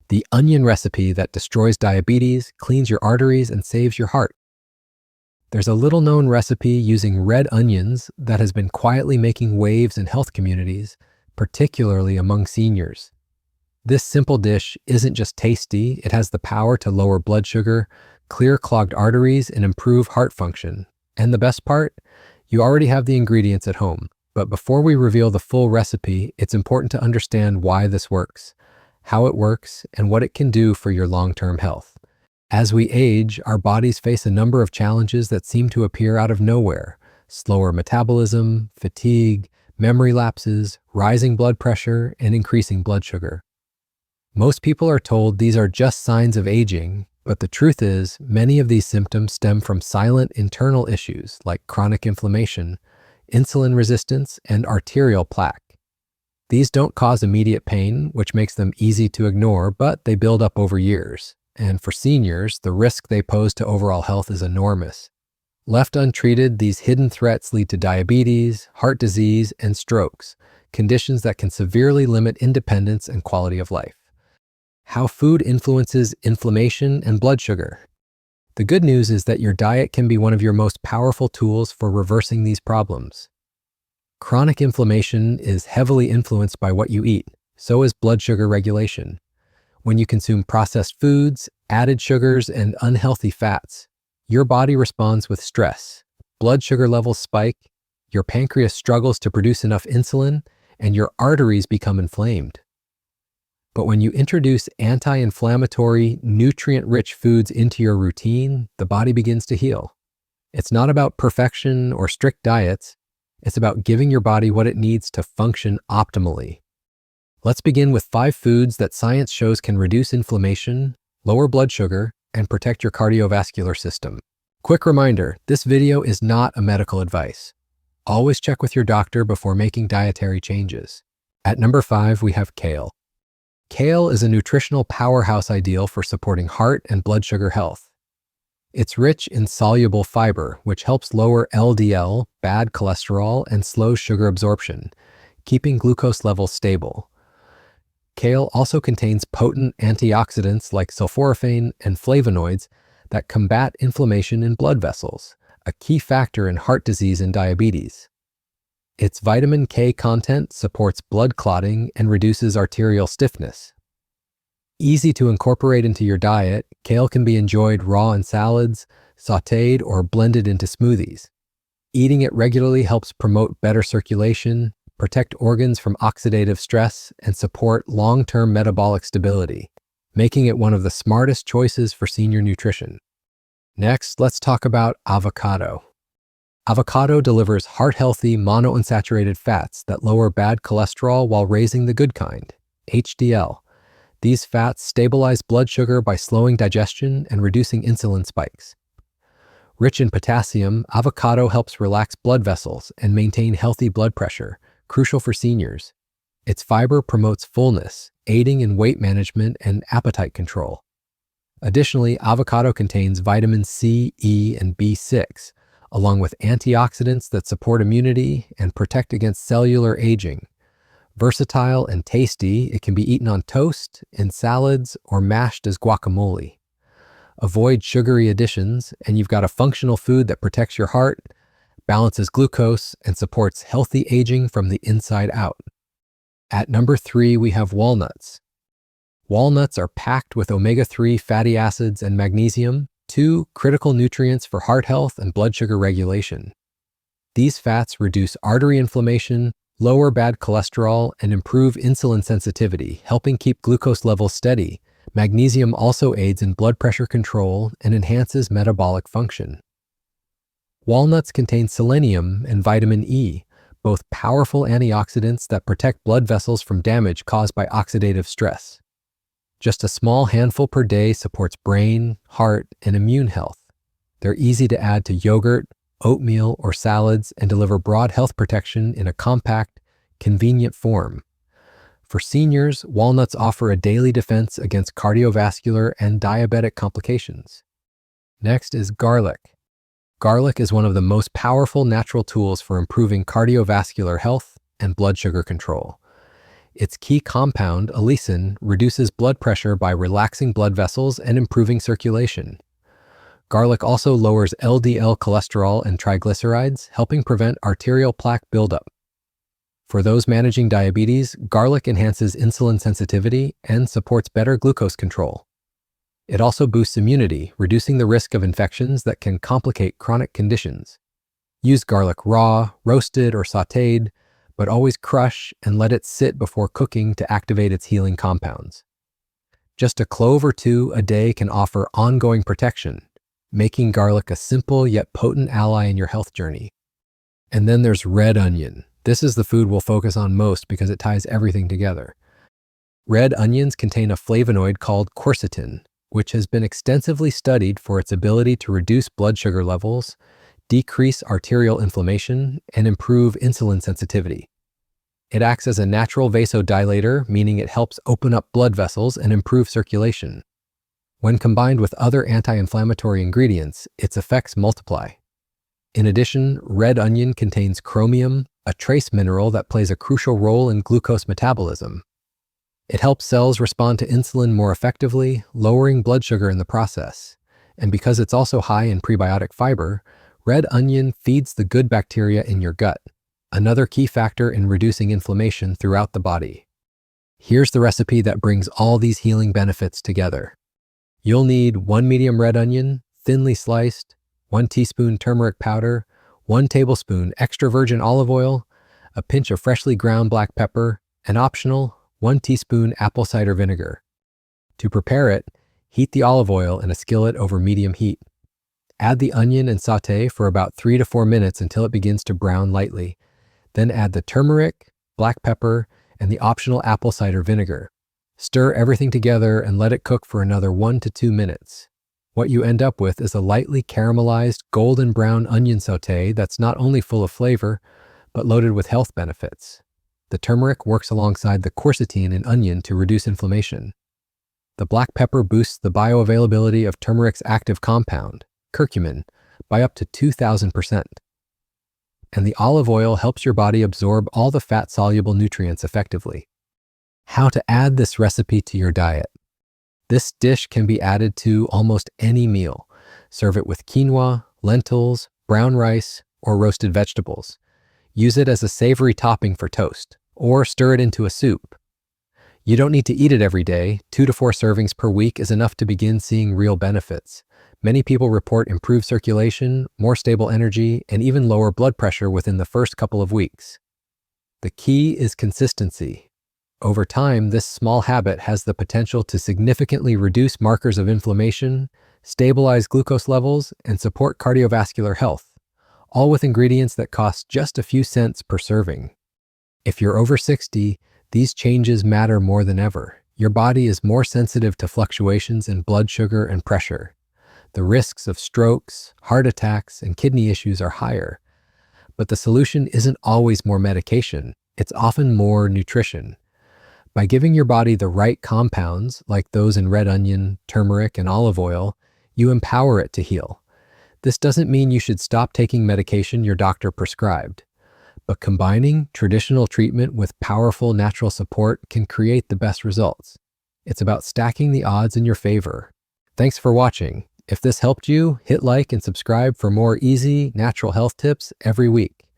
the onion recipe that destroys diabetes, cleans your arteries, and saves your heart. There's a little-known recipe using red onions that has been quietly making waves in health communities, particularly among seniors. This simple dish isn't just tasty, it has the power to lower blood sugar, clear clogged arteries, and improve heart function. And the best part? You already have the ingredients at home. But before we reveal the full recipe, it's important to understand why this works, how it works, and what it can do for your long-term health. As we age, our bodies face a number of challenges that seem to appear out of nowhere: slower metabolism, fatigue, memory lapses, rising blood pressure, and increasing blood sugar. Most people are told these are just signs of aging, but the truth is, many of these symptoms stem from silent internal issues like chronic inflammation, insulin resistance, and arterial plaque. These don't cause immediate pain, which makes them easy to ignore, but they build up over years. And for seniors, the risk they pose to overall health is enormous. Left untreated, these hidden threats lead to diabetes, heart disease, and strokes, conditions that can severely limit independence and quality of life. How food influences inflammation and blood sugar. The good news is that your diet can be one of your most powerful tools for reversing these problems. Chronic inflammation is heavily influenced by what you eat, so is blood sugar regulation. When you consume processed foods, added sugars, and unhealthy fats, your body responds with stress. Blood sugar levels spike, your pancreas struggles to produce enough insulin, and your arteries become inflamed. But when you introduce anti-inflammatory, nutrient-rich foods into your routine, the body begins to heal. It's not about perfection or strict diets. It's about giving your body what it needs to function optimally. Let's begin with 5 foods that science shows can reduce inflammation, lower blood sugar, and protect your cardiovascular system. Quick reminder, this video is not a medical advice. Always check with your doctor before making dietary changes. At number 5, we have kale. Kale is a nutritional powerhouse ideal for supporting heart and blood sugar health. It's rich in soluble fiber, which helps lower LDL, bad cholesterol, and slows sugar absorption, keeping glucose levels stable. Kale also contains potent antioxidants like sulforaphane and flavonoids that combat inflammation in blood vessels, a key factor in heart disease and diabetes. Its vitamin K content supports blood clotting and reduces arterial stiffness. Easy to incorporate into your diet, kale can be enjoyed raw in salads, sautéed, or blended into smoothies. Eating it regularly helps promote better circulation, protect organs from oxidative stress, and support long-term metabolic stability, making it one of the smartest choices for senior nutrition. Next, let's talk about avocado. Avocado delivers heart-healthy monounsaturated fats that lower bad cholesterol while raising the good kind, HDL. These fats stabilize blood sugar by slowing digestion and reducing insulin spikes. Rich in potassium, avocado helps relax blood vessels and maintain healthy blood pressure, crucial for seniors. Its fiber promotes fullness, aiding in weight management and appetite control. Additionally, avocado contains vitamins C, E, and B6, along with antioxidants that support immunity and protect against cellular aging. Versatile and tasty, it can be eaten on toast, in salads, or mashed as guacamole. Avoid sugary additions, and you've got a functional food that protects your heart, balances glucose, and supports healthy aging from the inside out. At number 3, we have walnuts. Walnuts are packed with omega-3 fatty acids and magnesium, 2 critical nutrients for heart health and blood sugar regulation. These fats reduce artery inflammation, lower bad cholesterol, and improve insulin sensitivity, helping keep glucose levels steady. Magnesium also aids in blood pressure control and enhances metabolic function. Walnuts contain selenium and vitamin E, both powerful antioxidants that protect blood vessels from damage caused by oxidative stress. Just a small handful per day supports brain, heart, and immune health. They're easy to add to yogurt, oatmeal, or salads and deliver broad health protection in a compact, convenient form. For seniors, walnuts offer a daily defense against cardiovascular and diabetic complications. Next is garlic. Garlic is one of the most powerful natural tools for improving cardiovascular health and blood sugar control. Its key compound, allicin, reduces blood pressure by relaxing blood vessels and improving circulation. Garlic also lowers LDL cholesterol and triglycerides, helping prevent arterial plaque buildup. For those managing diabetes, garlic enhances insulin sensitivity and supports better glucose control. It also boosts immunity, reducing the risk of infections that can complicate chronic conditions. Use garlic raw, roasted, or sautéed, but always crush and let it sit before cooking to activate its healing compounds. Just a clove or two a day can offer ongoing protection, making garlic a simple yet potent ally in your health journey. And then there's red onion. This is the food we'll focus on most because it ties everything together. Red onions contain a flavonoid called quercetin, which has been extensively studied for its ability to reduce blood sugar levels, decrease arterial inflammation, and improve insulin sensitivity. It acts as a natural vasodilator, meaning it helps open up blood vessels and improve circulation. When combined with other anti-inflammatory ingredients, its effects multiply. In addition, red onion contains chromium, a trace mineral that plays a crucial role in glucose metabolism. It helps cells respond to insulin more effectively, lowering blood sugar in the process. And because it's also high in prebiotic fiber, red onion feeds the good bacteria in your gut, another key factor in reducing inflammation throughout the body. Here's the recipe that brings all these healing benefits together. You'll need 1 medium red onion, thinly sliced, 1 teaspoon turmeric powder, 1 tablespoon extra virgin olive oil, a pinch of freshly ground black pepper, and optional, 1 teaspoon apple cider vinegar. To prepare it, heat the olive oil in a skillet over medium heat. Add the onion and sauté for about 3 to 4 minutes until it begins to brown lightly. Then add the turmeric, black pepper, and the optional apple cider vinegar. Stir everything together and let it cook for another 1 to 2 minutes. What you end up with is a lightly caramelized golden brown onion sauté that's not only full of flavor, but loaded with health benefits. The turmeric works alongside the quercetin in onion to reduce inflammation. The black pepper boosts the bioavailability of turmeric's active compound, curcumin, by up to 2,000%. And the olive oil helps your body absorb all the fat-soluble nutrients effectively. How to add this recipe to your diet. This dish can be added to almost any meal. Serve it with quinoa, lentils, brown rice, or roasted vegetables. Use it as a savory topping for toast, or stir it into a soup. You don't need to eat it every day. 2 to 4 servings per week is enough to begin seeing real benefits. Many people report improved circulation, more stable energy, and even lower blood pressure within the first couple of weeks. The key is consistency. Over time, this small habit has the potential to significantly reduce markers of inflammation, stabilize glucose levels, and support cardiovascular health, all with ingredients that cost just a few cents per serving. If you're over 60, these changes matter more than ever. Your body is more sensitive to fluctuations in blood sugar and pressure. The risks of strokes, heart attacks, and kidney issues are higher. But the solution isn't always more medication. It's often more nutrition. By giving your body the right compounds, like those in red onion, turmeric, and olive oil, you empower it to heal. This doesn't mean you should stop taking medication your doctor prescribed. But combining traditional treatment with powerful natural support can create the best results. It's about stacking the odds in your favor. Thanks for watching. If this helped you, hit like and subscribe for more easy, natural health tips every week.